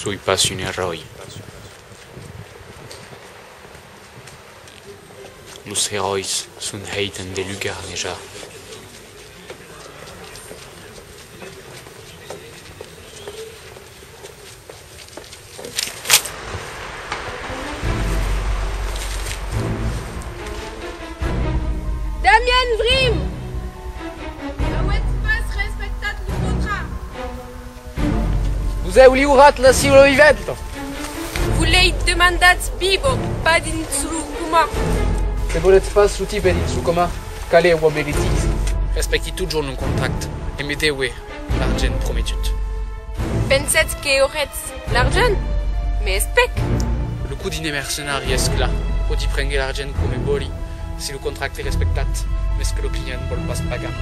Sui passi un eroi. Los herois sunt heiten de lugar deja. Damien Vrim! Awet pas respectat le contrat. Vous avez urat la silo vivente. Vulei demandați Bibo, pas din Tsurukuma. Se voleți pas suti per il sucoma, cale o abilities. Respecti toujours un contract et mettez-we l'argent prometut. Pensați că aureți l'argent? Mais spec. Le coup dine mercenari est là. Poti prendre l'argent come boli. Si le contract est respectat, mais ce que le client ne veut pas pagar.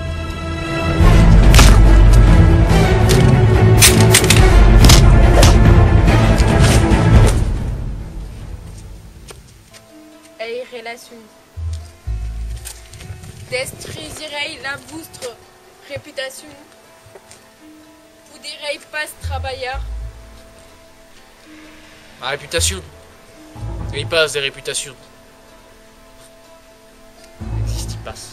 Ei relation. Destruirei la vostre réputation. Vous direz pas travailleur. Ma réputation. Il passe des réputations. Existe, il passe.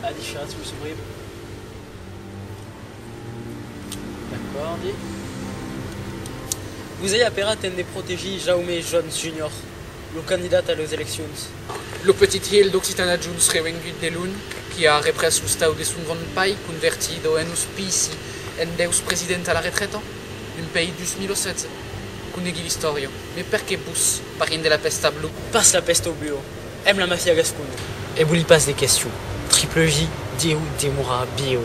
Adichas, vous s'ouvrez. D'accord, dit. Vous avez appelé un des protégés Jaume Jones Jr., le candidat à les élections. Le petit hill d'Occitana Jones revengut de l'un, qui a repris le stau de son grand pai, convertido en auspici en deus president à la retraite, d'un pays du 2007. Conegui l'historia, mais perché bus, parient de la peste à bleu. Passe la peste au bureau. Aime la mafia gasconne. Et vous lui passe des questions. Triple J, Dieu, Demoura, Bio.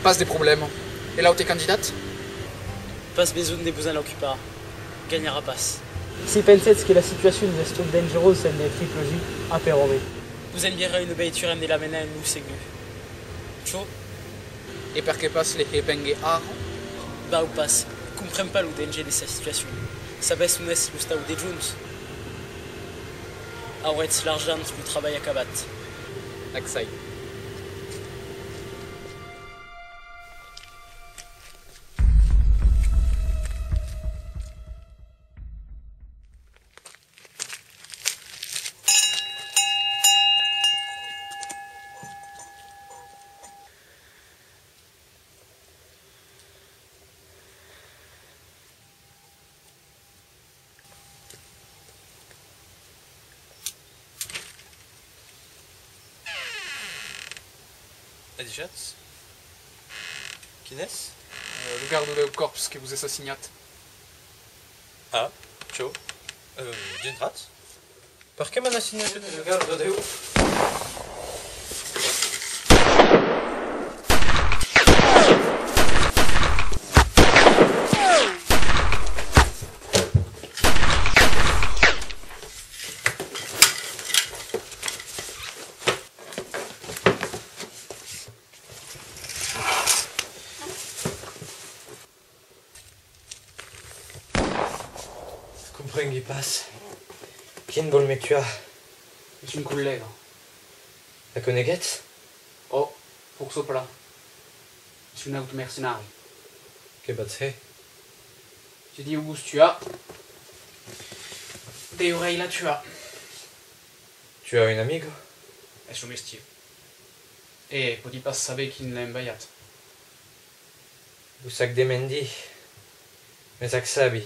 Passe des problèmes. Et là où t'es candidate? Passe besoin de vous en occuper. Gagnera passe. Si pensez que la situation est trop dangereuse, c'est des Triple J à pérorer. Vous aimeriez une baiture et la mena nous ségu. Chaud? Et perché passe les épingues à? Bah ou passe. Comprends pas le danger de sa situation. Ça baisse ou n'est-ce le stau des Jones. Aouretz l'argent le travail à cabat. Axaï. Adichat? Qui n'est-ce? Le garde de corps qui vous assassinat. Ah, ciao. D'entrat? Perché m'han assassinato le garde de Comprengui pas. Qui vol me tuer? C'est une collègue. La coneguette? Oh, pour sopla. C'est une autre mercenari. Que bat-ce? Tu dis où tu as. Des oreilles là tu as. Tu as une amigo? È suo mestiere. E poti pas saber qui l'a embaiat. Vous sac de mendi. Mais sac sabi.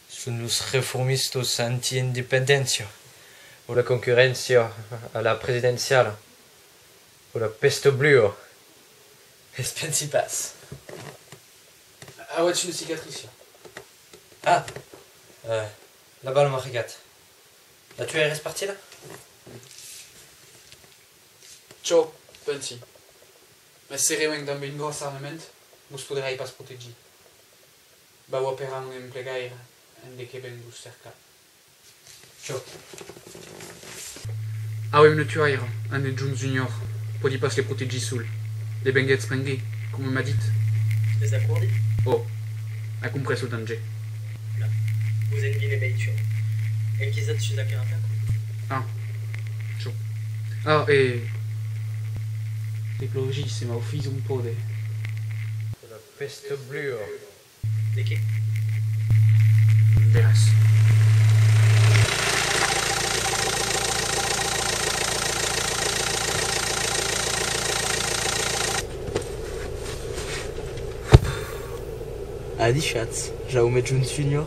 Son los reformistas anti-independencia, o la concurrencia a la presidencial, o la peste bleue. Espèce y passe. Ah ouais, tu une cicatrice. Ah, la balle m'a regardé. La tu es partie là? Ciao, Pensi. Mais c'est rien dans une grosse armament, vous pourrez pas se protéger. Bah, vous opérez un employé, un des qui vous cerca. Ciao. Ah oui, mais tu as un des Jones Junior, pour y pas les protéger sous. Les benguettes springués, comme on m'a dit. Les accordi? Oh, a compresso le danger. Là, vous êtes bien les beitures. Et qui êtes chez la caractère? Ah, ciao. Ah, et... L'écologie, c'est ma fille un peu de... La peste bleue. De qui? Verras. Adi Schatz, Jaume Jones Junior.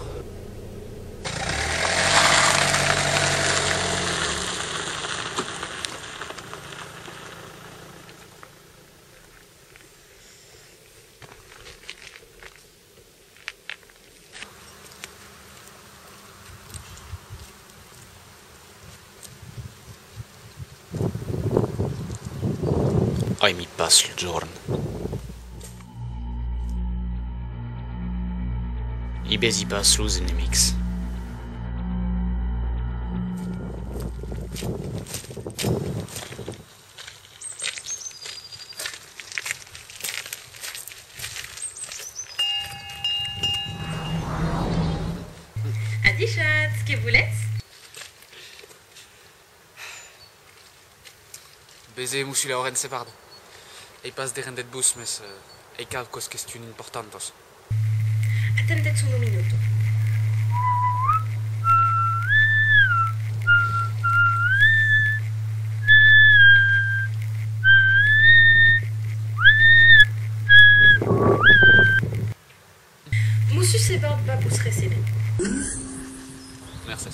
Ai mi passo il giorno. I besi passo los enemics. Adi Schatz, que voulez? Baiser moussu la oreille séparde. Et passe des rendes de bus, mais et quelques questions importantes. Attendeți un minuto. Monsieur Sebord va vous recevoir. Merci.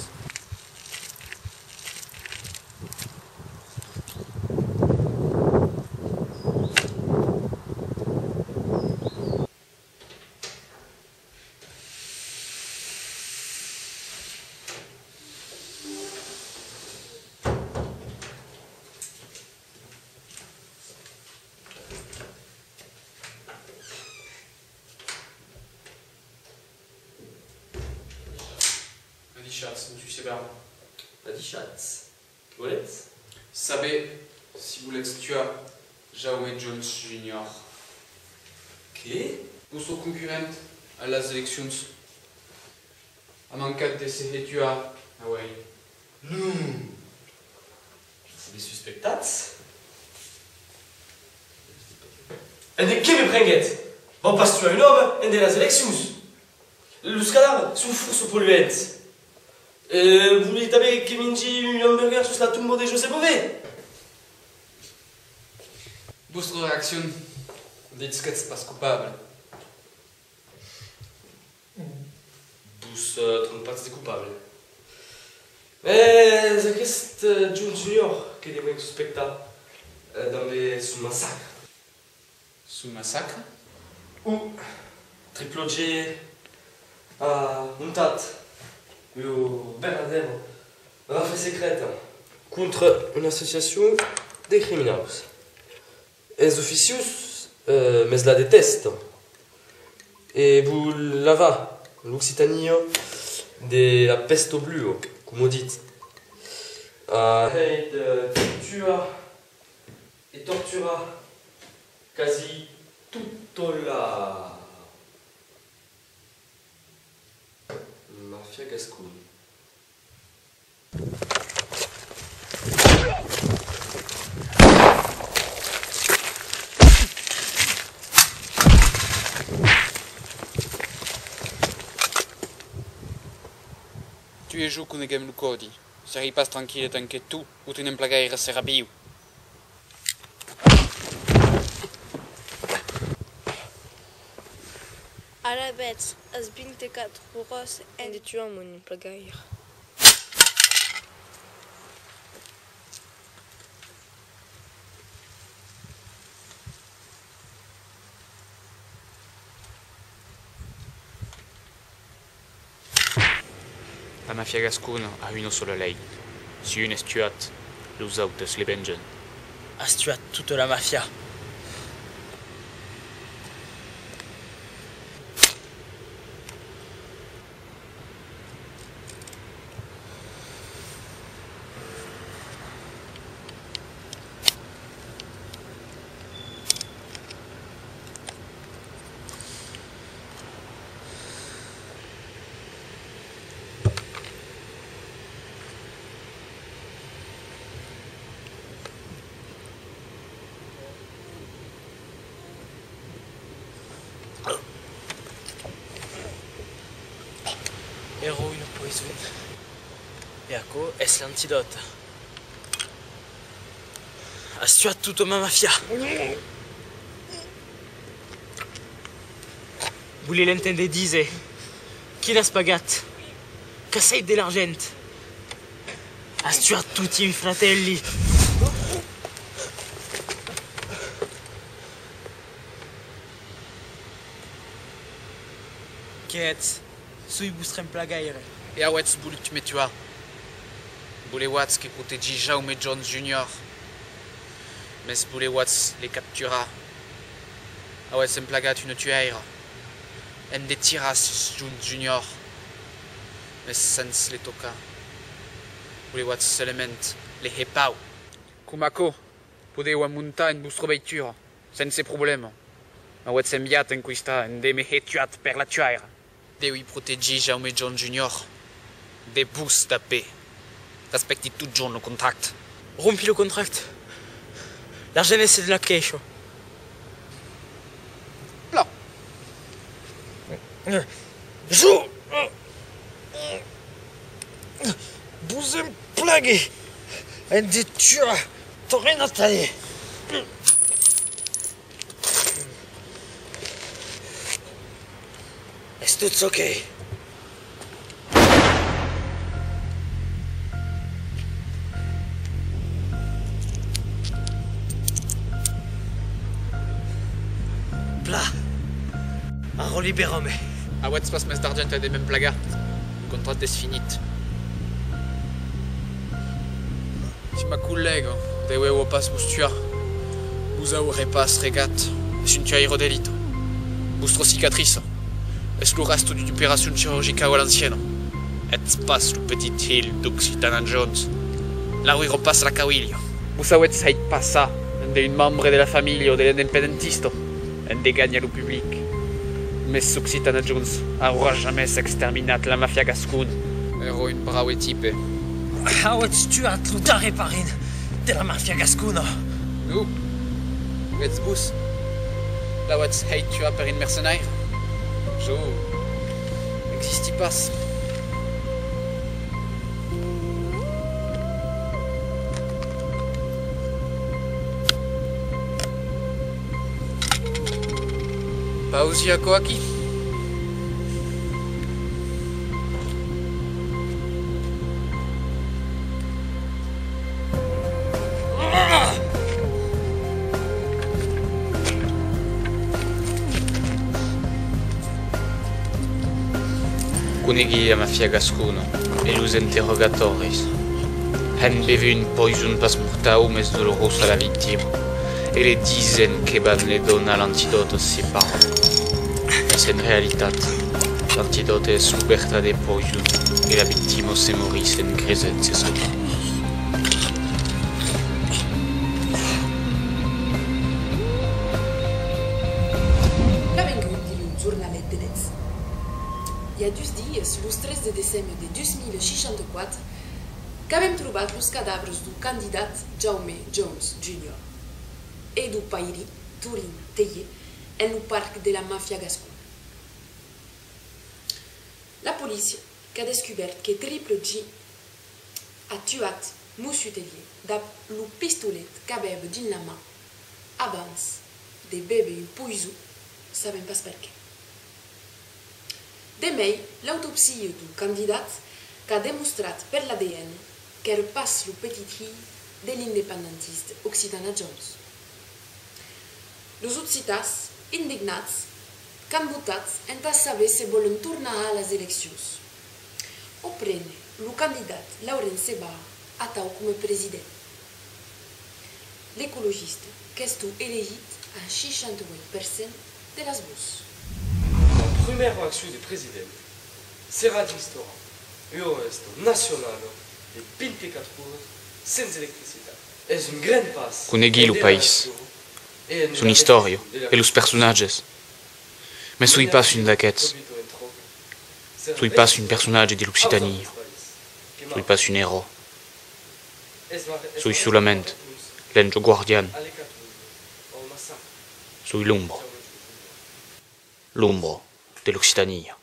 Adi Schatz, monsieur Sebard. Adi Schatz. Voulez? Savez, si vous l'êtes tué, Jaume Jones Junior. Qui? Votre concurrent à las élections. A mancat de se tuer. Ah ouais. Non. Des suspectats? Et de qui me prenguet? Bon, parce que tu as un homme, et de las élections. Le cadavre souffre polluante. Vous voulez taper que mingi un hamburger sur la tombe de José Bové? Votre réaction, dites que c'est pas coupable. Vous trompez pas de coupable. Mais c'est aquest Jones Junior qui est suspecté dans son massacre. Sous massacre? Ou Triple G a montat au Bernadero dans affaire secrète contre une association de criminels. Les officiers, mais la détestent. Et vous l'avez, l'Occitanie de la peste bleue, comme on dit. Tua et tortura quasi toute la mafia gascogne. Tu es joué qu'on est game le codi. Si pas tranquille tant que tout, ou tu n'aimes pas gaire sera bio. Alabeț, ați bintecat huros en de tuam în plăgair. La mafia gascone a une solo lei. Si une est tuat, los autres les vengen. Has tuat toute la mafia. Heroïne poison. Et à quoi est-ce l'antidote? Has tuat toute ma mafia. Voulez l'entendre dire? Chi la spagat? Che sei dell'argent? Has tuat tutti i fratelli. Qu'est-ce? Sui bustrem plagaire. Et a wets bulut me tua. Boule wats qui protegi Jaume Jones Jr. Mes boule wats les captura. A wets plagat une tuaire. En de tiras Jones Jr. Mes sens les toca. Boule wats seulement les hepau. Kumako, podeu amunta en bustro beitura. Sense problème. A wets enviat en quista en de me hetuat per la tuaire. Deui protegi Jaume Jones Jr. De bus da paix. Respecti tout John le contract. Rompi le contract. L'argent c'est de la cash. Là. Jo! Bouzem plagué. Un des tueurs. T'as rien à tailler. Est-ce tout ok? Pla. Arro libérame. A wets pas mes d'argent a de même plagat. Le contrat est finit. Si ma collègue, de huevo pas bustua. Busa o repas regat. Es un tuairo delito. Bustro cicatrice. Es le reste d'une opération chirurgicale à l'ancienne. Et passe le petit hill d'Occitana Jones. Là où il repasse la cawilla. Busawet sait pas ça. Un de un membre de la famille ou de l'indépendentiste. Un de gagne au public. Mais Occitana Jones aura jamais exterminat la mafia gascone. Héroïne bravo et type. Howard tuat l'udar et parine de la mafia gascona. Nous, let's bus. La wets hate tu as per une mercenaire. Jo, n'existe pas. Pausi a quoi qui? Kunegi la mafia gascone e los interrogatoris. Han bevu une poison pas mortau mes dolorosa la victime. E le dicen che ban le dona l'antidote separat. Mais en realitat, l'antidote es suberta de poison e la victime se moris en gresetze sota. Il y a 12 dies, le 13 de décembre de 2064, qu'avem trobat los cadavres du candidat Jaume Jones Jr. et du pairi Turin Teille en le parc de la mafia gascone. La police a descobert que Triple G a tuat Monsieur Tellier d'ab le pistolet qu'aveva dins la main abans de beber un poison, savem pas per què. Demei, l'autopsie du candidat qu'a demostrat per l'ADN qu'era pas le petit fill de l'independentiste Occitana Jones. Los occitats, indignats, qu'han votat en saber si volen tornar a les eleccions. O prene el candidat Laurent Seba atau com a president. L'écologiste qu'est élegit à 68% de les voix. La première action du président sera d'instaurer un resto national de 24 heures sans électricité. Es un gran pas. Conegui lo país, son historia e los personatges. Mais sui pas un d'aquests. Sui pas un personnage de l'Occitania. Sui pas un héros. Sui solament l'ange guardian. Sui l'ombra. L'ombra de l'Occitania.